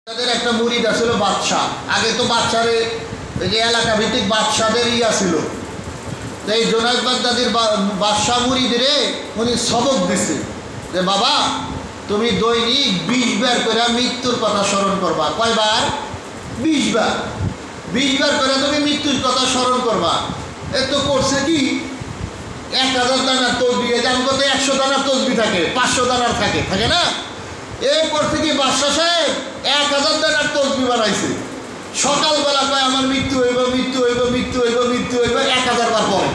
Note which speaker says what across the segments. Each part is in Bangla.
Speaker 1: তাদের একটা মুরিদ আছিল বাদশাহ। আগে তো বাদশারে এই যে এলাকা ভিত্তিক বাদশাদেরই আছিল। তো এই জুনায়েদ বাগদাদির বাদশাহ মুরিদরে উনি সবক দিছে যে বাবা তুমি দৈনিক 20 বার করে মৃত্যুর কথা স্মরণ করবা। কয়বার? 20 বার। 20 বার করে তুমি মৃত্যুর কথা স্মরণ করবা। এ তো করছে কি 1000 দানার তসবি, যেমন কত 100 দানার তসবি থাকে, 500 দানার থাকে না? এই করতে কি বাদশাহ সাহেব 1000 দানার তসবি বানাইছে। সকালবেলা কয় আমার মৃত্যু হইব, মৃত্যু হইব, মৃত্যু হইব, মৃত্যু হইব, 1000 বার পরে।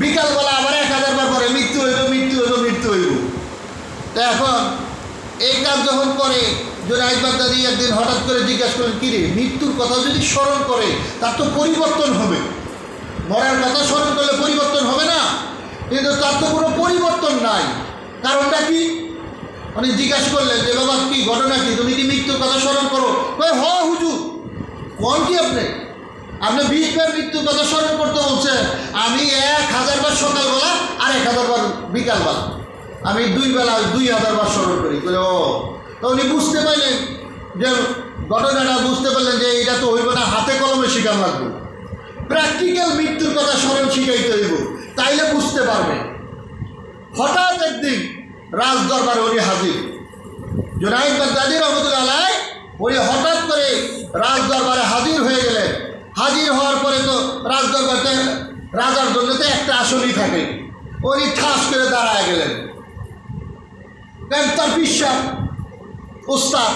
Speaker 1: বিকালবেলা আবার 1000 বার পরে মৃত্যু হইব, মৃত্যু হইব, মৃত্যু হইব। তো এখন এই কাজ যখন করে জুনায়েদ বাগদাদি একদিন হঠাৎ করে জিজ্ঞাসা করেন, কিরে মৃত্যুর কথা যদি স্মরণ করে তার তো পরিবর্তন হবে। মরার কথা স্মরণ করলে পরিবর্তন হবে না, কিন্তু তার তো কোনো পরিবর্তন নাই। কারণটা কি? উনি জিজ্ঞাসা করলেন যে বাবা কি ঘটনা কি, তুমি কি মৃত্যুর কথা স্মরণ করো? কয় হ হুজুর। কোন কি আপনি 20 বার মৃত্যুর কথা স্মরণ করতে বলছেন, আমি 1000 বার সকালবেলা আর 1000 বার বিকালবেলা, আমি 2 বেলা 2000 বার স্মরণ করি। বলে ও, তো উনি বুঝতে পারলেন যে ঘটনাটা বুঝতে পারলেন যে এটা তো হইব না, হাতে কলমে শিখান লাগবে, প্র্যাকটিক্যাল মৃত্যুর কথা স্মরণ শিখাইতে হইব, তাইলে বুঝতে পারবে। হঠাৎ একদিন রাজ দরবারে উনি হাজির, জুনায়েদ বাগদাদি রহমতুল্লাহ আলাইহি উনি হঠাৎ করে রাজ দরবারে হাজির হয়ে গেলেন। হাজির হওয়ার পরে তো রাজ দরবারে রাজার জন্য তো একটা আসনই থাকে, উনি ঠাস করে দাঁড়ায় গেলেন। তার বিশ্বাস উস্তাদ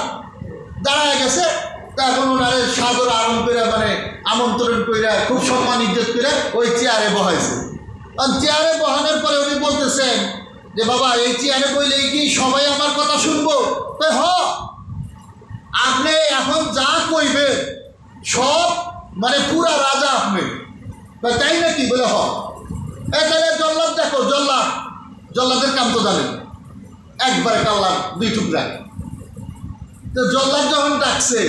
Speaker 1: দাঁড়ায় গেছে, তখন ওনারে সাদর আরম্ভ করে মানে আমন্ত্রণ করে খুব সম্মান ইজ্জত করে ওই চেয়ারে বহাইছে। কারণ চেয়ারে বহানোর পরে উনি বলতেছেন যে বাবা এই চেয়ারে বইলেই কি সবাই আমার কথা শুনবো? হ, আপনি এখন যা কইবে সব মানে পুরা রাজা আপনি। তাই নাকি? বলে হ। তাহলে জল্লাদ দেখো, জল্লাদের কাম তো জানেন, একবারে কাল্লা 2 টুকরা। তো জল্লাদ যখন ডাকছে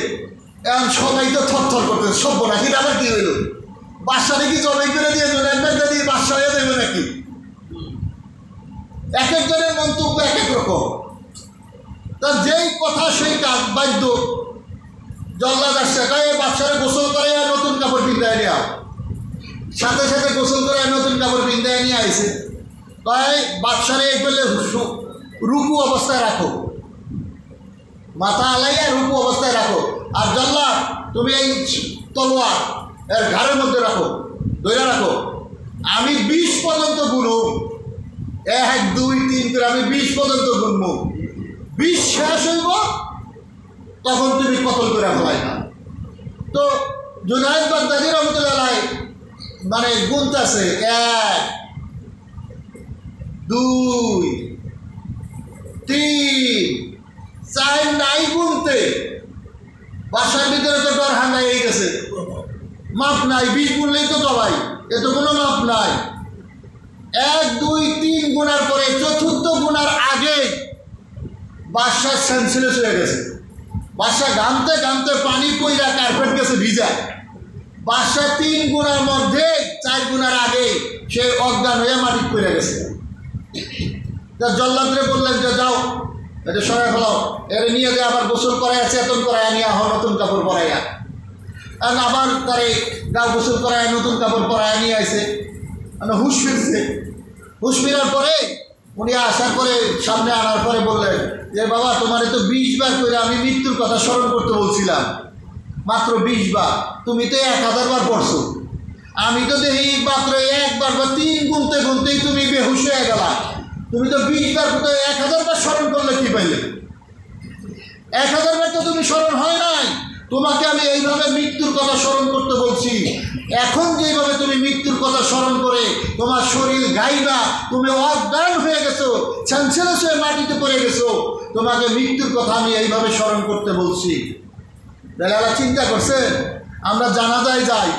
Speaker 1: এখন সবাই তো থরথর করতেছে, সভ্য নাকি আবার কি হইল, বাদশা নাকি জবাই করে দিয়ে জুনায়েদ বাগদাদি বাদশা হয়ে দেবে নাকি? এক একজনের মন্তব্য এক এক রকম। তার যেই কথা সেই কাজ বাধ্য। জল্লাদ আসছে, গায়ে বাদশারে গোসল করে নতুন কাপড় পিন্ধায় নিয়ে, সাথে সাথে গোসল করে নতুন কাপড় পিন্ধায় নিয়ে আইছে। তাই বাদশারে এই বললে রুকু অবস্থায় রাখো, মাথা আলাইয়া রুকু অবস্থায় রাখো, আর জল্লাদ তুমি এই তলোয়ার এর ঘাড়ের মধ্যে রাখো, ধরে রাখো। আমি 20 পর্যন্ত গুনো, 1 2 3 করে আমি 20 পর্যন্ত গুনবো। 20 শেষ হইব তখন তুমি কতল করে ফেলাই না। তো জুনায়েদ বাগদাদি রহমতুল্লাহ আলাইহি মানে গুনতেছে 1 2 3 4 নাই গুনতে। বাসার ভিতরে তো ডর হাঙ্গাই হয়ে গেছে, মাপ নাই। 20 গুনলেই তো সবাই, এ তো কোনো মাপ নাই। 1 2 3 গুনার পরে চতুর্থ গুনার আগে বাদশাহ সেন্সলেস হয়ে গেছে। বাদশাহ ঘামতে ঘামতে পানি পইরা কার্পেট গেছে ভিজা। বাদশাহ 3 গুনার মধ্যে 4 গুনার আগে সে অজ্ঞান হয়ে মাটি পড়ে গেছে। জল্লাদরে বললেন যে যাও এটা সরাই ফেলাও, এর নিয়ে যে আবার গোসল করাইয়া চেতন করাইয়া নিয়ে আহ, নতুন কাপড় পরাইয়া। আর আবার তারে গা গোসল করাইয়া নতুন কাপড় পরাইয়া নিয়ে আসে। হুশ ফিরছে। হুশ ফিরার পরে উনি আসার পরে সামনে আনার পরে বললেন যে বাবা তোমার তো 20 বার করে আমি মৃত্যুর কথা স্মরণ করতে বলছিলাম, মাত্র 20 বার, তুমি তো 1000 বার পড়ছো। আমি তো দেখি মাত্র 1 বার বা 3 গুনতে গুনতেই তুমি বেহুশ হয়ে গেলা। তুমি তো 20 বার 1000 বার স্মরণ করলে কি পাইলে? 1000 বার তো তুমি স্মরণ হয় নাই। তোমাকে আমি এইভাবে মৃত্যুর কথা স্মরণ করতে বলছি। এখন যেভাবে তুমি মৃত্যুর কথা স্মরণ করে তোমার শরীর গাইবা, তুমি অজ্ঞান হয়ে গেছো, সেন্সলেস হয়ে মাটিতে পড়ে গেছো, তোমাকে মৃত্যুর কথা আমি এইভাবে স্মরণ করতে বলছি। বেলালা চিন্তা করছে, আমরা জানাজায় যাই